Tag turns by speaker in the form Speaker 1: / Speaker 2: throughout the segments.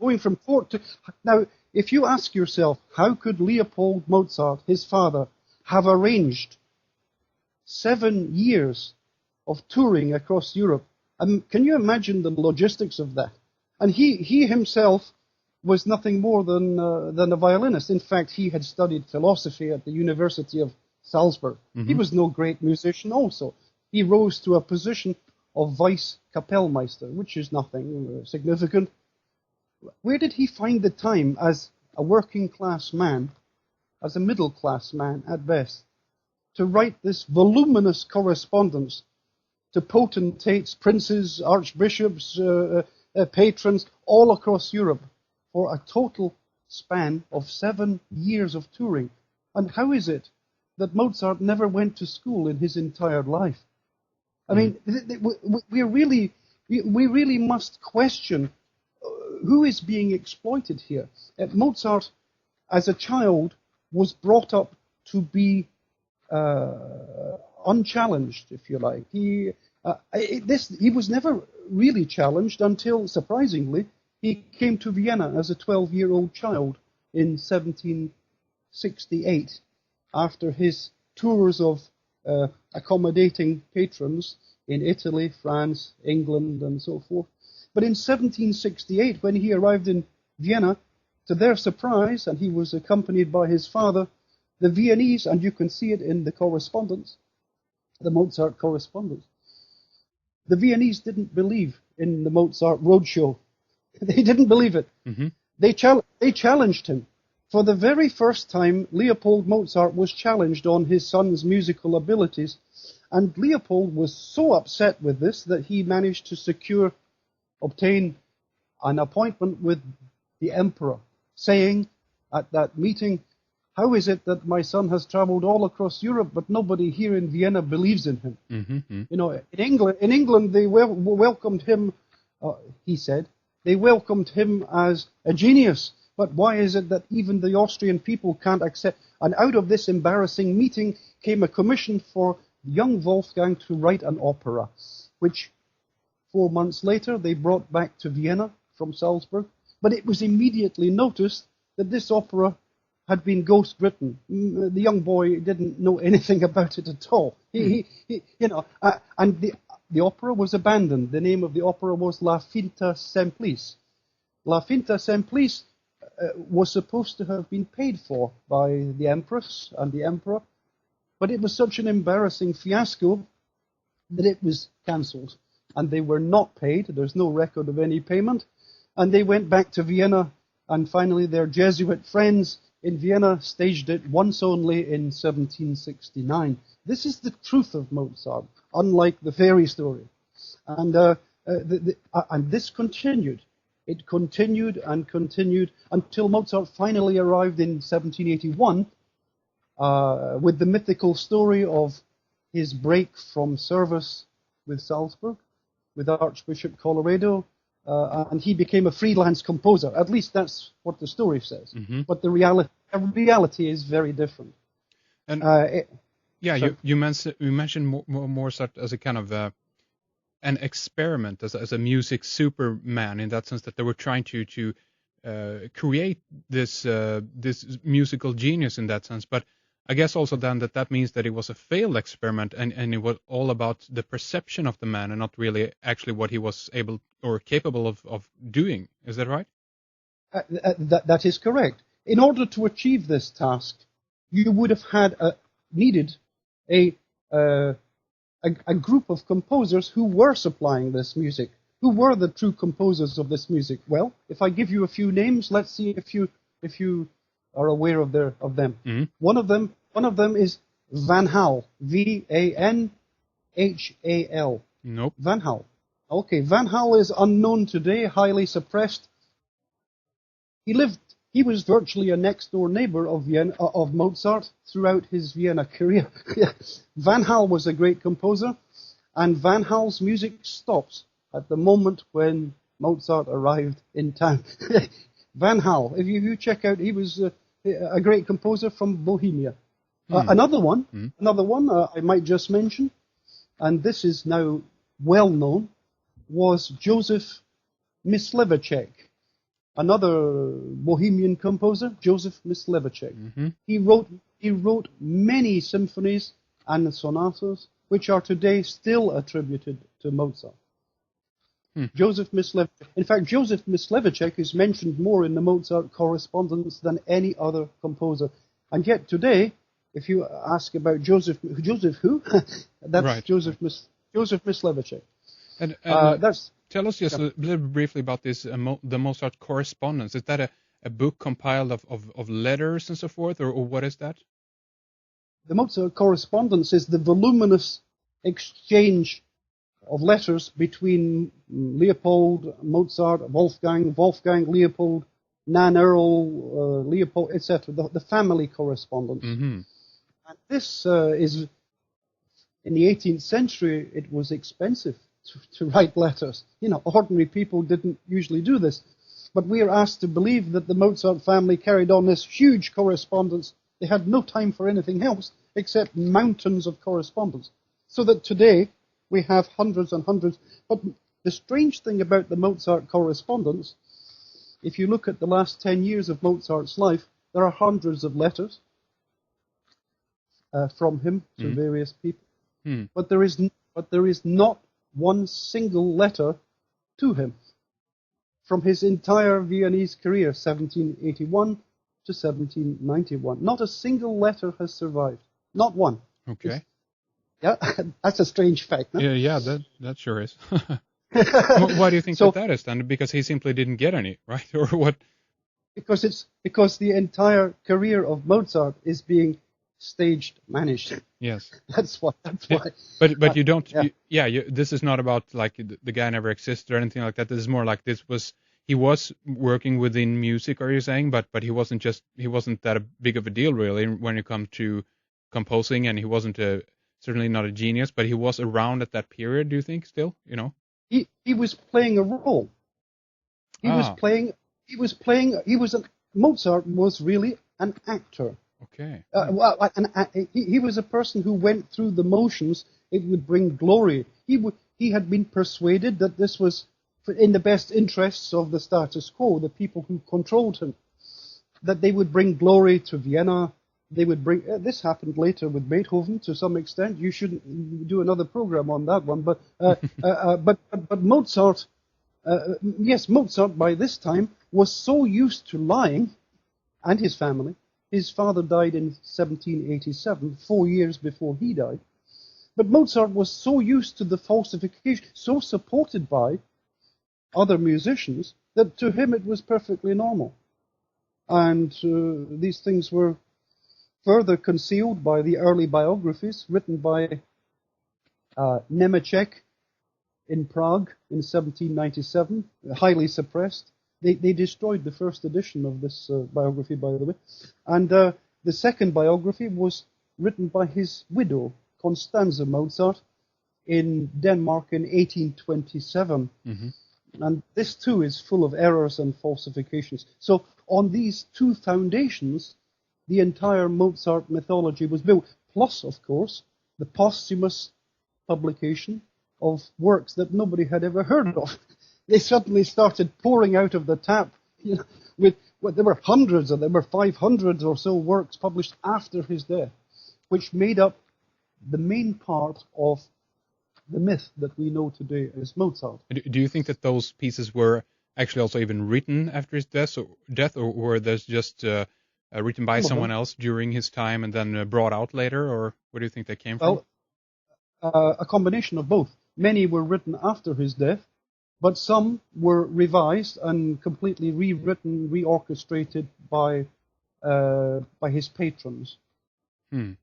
Speaker 1: going from court to... Now, if you ask yourself, how could Leopold Mozart, his father, have arranged 7 years of touring across Europe? Can you imagine the logistics of that? And he himself was nothing more than a violinist. In fact, he had studied philosophy at the University of Salzburg. Mm-hmm. He was no great musician also. He rose to a position of vice Kapellmeister, which is nothing significant. Where did he find the time as a working class man, as a middle class man at best, to write this voluminous correspondence to potentates, princes, archbishops, patrons, all across Europe for a total span of 7 years of touring? And how is it that Mozart never went to school in his entire life? I mean, we really must question who is being exploited here. Mozart, as a child, was brought up to be unchallenged, if you like. He was never really challenged until, surprisingly, he came to Vienna as a 12-year-old child in 1768, after his tours of accommodating patrons in Italy, France, England, and so forth. But in 1768, when he arrived in Vienna, to their surprise, and he was accompanied by his father, the Viennese, and you can see it in the correspondence, the Mozart correspondence, the Viennese didn't believe in the Mozart roadshow. They didn't believe it. Mm-hmm. They challenged him. For the very first time, Leopold Mozart was challenged on his son's musical abilities, and Leopold was so upset with this that he managed to obtain an appointment with the emperor, saying at that meeting, "How is it that my son has traveled all across Europe, but nobody here in Vienna believes in him?" Mm-hmm. You know, in England they welcomed him, he said, they welcomed him as a genius. But why is it that even the Austrian people can't accept? And out of this embarrassing meeting came a commission for young Wolfgang to write an opera, which 4 months later they brought back to Vienna from Salzburg. But it was immediately noticed that this opera had been ghost-written. The young boy didn't know anything about it at all. And the opera was abandoned. The name of the opera was La Finta Semplice. La Finta Semplice was supposed to have been paid for by the Empress and the Emperor, but it was such an embarrassing fiasco that it was cancelled, and they were not paid. There's no record of any payment, and they went back to Vienna, and finally their Jesuit friends in Vienna staged it once only in 1769. This is the truth of Mozart, unlike the fairy story. And this continued. It continued and continued until Mozart finally arrived in 1781 with the mythical story of his break from service with Salzburg, with Archbishop Colloredo, and he became a freelance composer. At least that's what the story says. Mm-hmm. But the reality is very different.
Speaker 2: And you mentioned Mozart as a kind of an experiment, as a music superman, in that sense that they were trying to create this musical genius in that sense. But I guess also then that means that it was a failed experiment, and it was all about the perception of the man and not really actually what he was able or capable of doing. Is that right?
Speaker 1: That is correct. In order to achieve this task, you would have needed a group of composers who were supplying this music. Who were the true composers of this music? Well, if I give you a few names, let's see if you are aware of them. Mm-hmm. One of them is Van Hal, Vanhal.
Speaker 2: Nope.
Speaker 1: Van Hal. Okay, Van Hal is unknown today, highly suppressed. He was virtually a next-door neighbor of Mozart throughout his Vienna career. Van Hal was a great composer, and Van Hal's music stopped at the moment when Mozart arrived in town. Van Hal, if you check out, he was a great composer from Bohemia. Another one I might just mention, and this is now well known, was Joseph Myslivacek. another Bohemian composer, Joseph Mysliveček.
Speaker 2: Mm-hmm.
Speaker 1: He wrote many symphonies and sonatas which are today still attributed to Mozart. Joseph Mysliveček. In fact, Joseph Mysliveček is mentioned more in the Mozart correspondence than any other composer. And yet today, if you ask about Joseph who? That's right. Joseph Mysliveček.
Speaker 2: And tell us just a little briefly about this, the Mozart correspondence. Is that a book compiled of letters and so forth, or what is that?
Speaker 1: The Mozart correspondence is the voluminous exchange of letters between Leopold, Mozart, Wolfgang, Leopold, Nan Earl, Leopold, etc. The family correspondence.
Speaker 2: Mm-hmm.
Speaker 1: And this is, in the 18th century, it was expensive to write letters. Ordinary people didn't usually do this. But we are asked to believe that the Mozart family carried on this huge correspondence. They had no time for anything else except mountains of correspondence. So that today we have hundreds and hundreds. But the strange thing about the Mozart correspondence, if you look at the last 10 years of Mozart's life, there are hundreds of letters from him to various people. But there is not one single letter to him from his entire Viennese career, 1781 to 1791. Not a single letter has survived. Not one.
Speaker 2: Okay.
Speaker 1: Yeah, that's a strange fact. No?
Speaker 2: Yeah, that sure is. Why do you think that is then? Because he simply didn't get any, right? Or what?
Speaker 1: Because the entire career of Mozart is being staged, managed.
Speaker 2: Yes.
Speaker 1: That's why.
Speaker 2: But you don't. This is not about like the guy never existed or anything like that. This is more like he was working within music. Are you saying? But he wasn't that big of a deal really when it comes to composing, and he wasn't certainly not a genius, but he was around at that period. Do you think still?
Speaker 1: He was playing a role. Mozart was really an actor.
Speaker 2: Okay.
Speaker 1: He was a person who went through the motions. It would bring glory. He had been persuaded that this was in the best interests of the status quo, the people who controlled him, that they would bring glory to Vienna. They would bring. This happened later with Beethoven to some extent. You shouldn't do another program on that one, but Mozart. Mozart by this time was so used to lying, and his family. His father died in 1787, 4 years before he died. But Mozart was so used to the falsification, so supported by other musicians, that to him it was perfectly normal. And these things were further concealed by the early biographies written by Němeček in Prague in 1797, highly suppressed. They destroyed the first edition of this biography, by the way. And the second biography was written by his widow, Constanze Mozart, in Denmark in 1827. Mm-hmm. And this too is full of errors and falsifications. So on these two foundations, the entire Mozart mythology was built. Plus, of course, the posthumous publication of works that nobody had ever heard of. They suddenly started pouring out of the tap, there were hundreds, or there were 500 or so works published after his death, which made up the main part of the myth that we know today as Mozart.
Speaker 2: Do you think that those pieces were actually also even written after his death, or were they just written by someone else during his time and then brought out later, or where do you think they came from?
Speaker 1: A combination of both. Many were written after his death, but some were revised and completely rewritten, reorchestrated by his patrons.
Speaker 2: And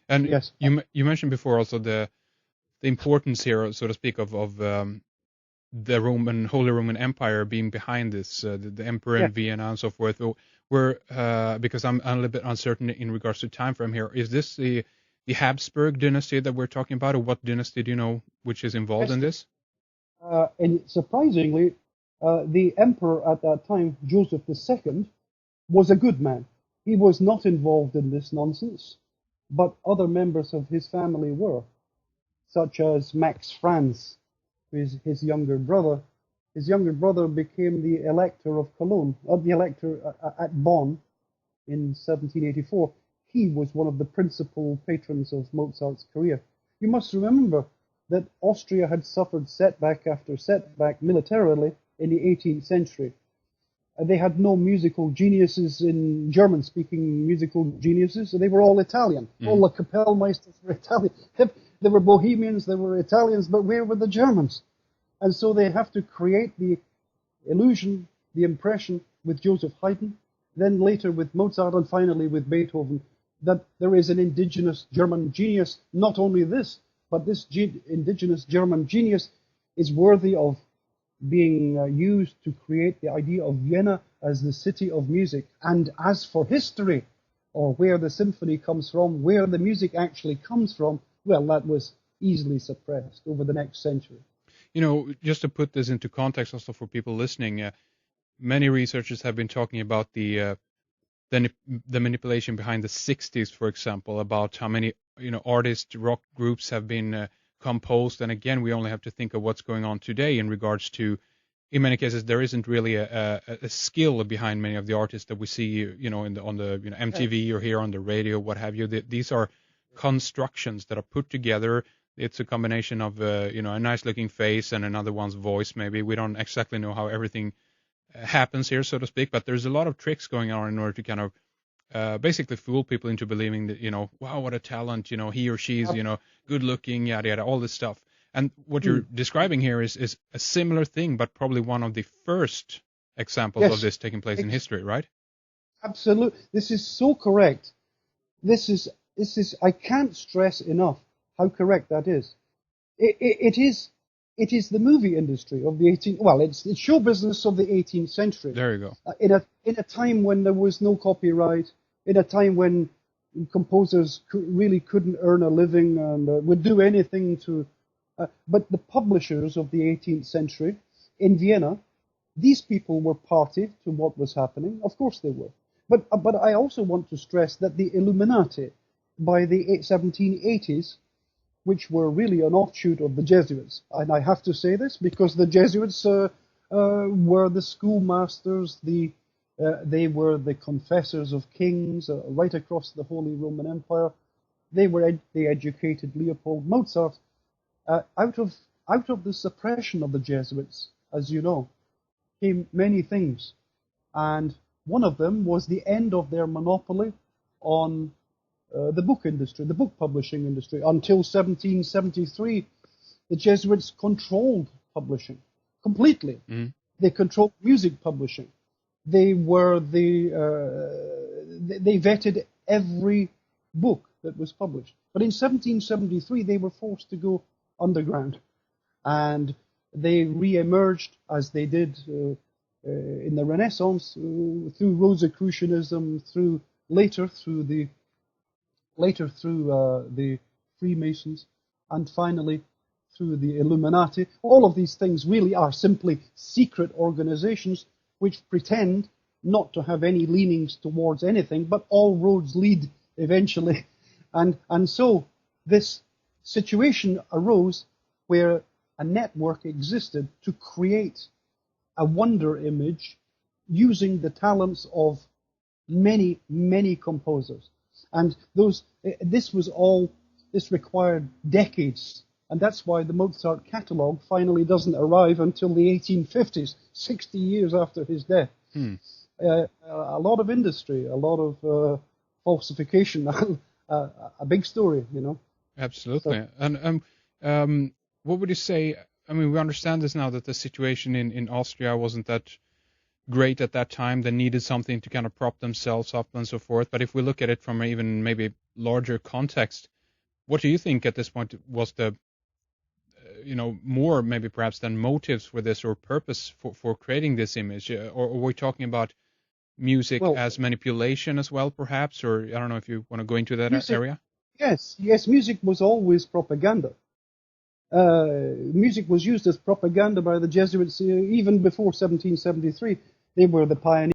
Speaker 1: yes.
Speaker 2: you mentioned before also the importance here, so to speak, of the Holy Roman Empire being behind this, the emperor in Vienna and so forth. Because I'm a little bit uncertain in regards to time frame here. Is this the Habsburg dynasty that we're talking about, or what dynasty do you know which is involved in this?
Speaker 1: And surprisingly, the emperor at that time, Joseph II, was a good man. He was not involved in this nonsense, but other members of his family were, such as Max Franz, who is his younger brother, his younger brother became the Elector of Cologne, or the Elector at Bonn in 1784. He was one of the principal patrons of Mozart's career. You must remember that Austria had suffered setback after setback militarily in the 18th century. They had no musical geniuses in German-speaking musical geniuses. They were all Italian. All the Kapellmeisters were Italian. They were Bohemians, they were Italians, but where were the Germans? And so they have to create the illusion, the impression with Joseph Haydn, then later with Mozart, and finally with Beethoven, that there is an indigenous German genius. Not only this, but this indigenous German genius is worthy of being used to create the idea of Vienna as the city of music. And as for history, or where the symphony comes from, where the music actually comes from, well, that was easily suppressed over the next century.
Speaker 2: You know, just to put this into context also for people listening, many researchers have been talking about the manipulation behind the 60s, for example, about how many artists, rock groups have been composed. And again, we only have to think of what's going on today in regards to, in many cases, there isn't really a skill behind many of the artists that we see, on the MTV or here on the radio, what have you. These are constructions that are put together. It's a combination of a nice looking face and another one's voice. Maybe we don't exactly know how everything happens here, so to speak, but there's a lot of tricks going on in order to kind of basically fool people into believing that, wow, what a talent, he or she's, good looking, yada, yada, all this stuff. And what you're describing here is a similar thing, but probably one of the first examples of this taking place in history, right?
Speaker 1: Absolutely. This is so correct. This is, I can't stress enough how correct that is. It is the movie industry of the 18th, well, it's show business of the 18th century.
Speaker 2: There you go.
Speaker 1: In a time when there was no copyright, in a time when composers really couldn't earn a living and would do anything to, but the publishers of the 18th century in Vienna, these people were party to what was happening. Of course they were. But I also want to stress that the Illuminati, by the 1780s, which were really an offshoot of the Jesuits. And I have to say this because the Jesuits were the schoolmasters, they were the confessors of kings right across the Holy Roman Empire. They educated Leopold Mozart. Out of the suppression of the Jesuits, as you know, came many things. And one of them was the end of their monopoly on the book industry, the book publishing industry. Until 1773, the Jesuits controlled publishing completely. They controlled music publishing. They vetted every book that was published. But in 1773, they were forced to go underground, and they re-emerged as they did in the Renaissance through Rosicrucianism, later through the Freemasons, and finally through the Illuminati. All of these things really are simply secret organizations which pretend not to have any leanings towards anything, but all roads lead eventually. And so this situation arose where a network existed to create a wonder image using the talents of many, many composers. And this required decades, and that's why the Mozart catalogue finally doesn't arrive until the 1850s, 60 years after his death. A lot of industry, a lot of falsification, a big story,
Speaker 2: Absolutely. So, and what would you say? I mean, we understand this now that the situation in Austria wasn't that great at that time. They needed something to kind of prop themselves up and so forth. But if we look at it from even maybe larger context, what do you think at this point was the, more maybe perhaps than motives for this or purpose for creating this image? Or are we talking about music as manipulation as well, perhaps? Or I don't know if you want to go into that area.
Speaker 1: Yes, music was always propaganda. Music was used as propaganda by the Jesuits even before 1773. They were the pioneers.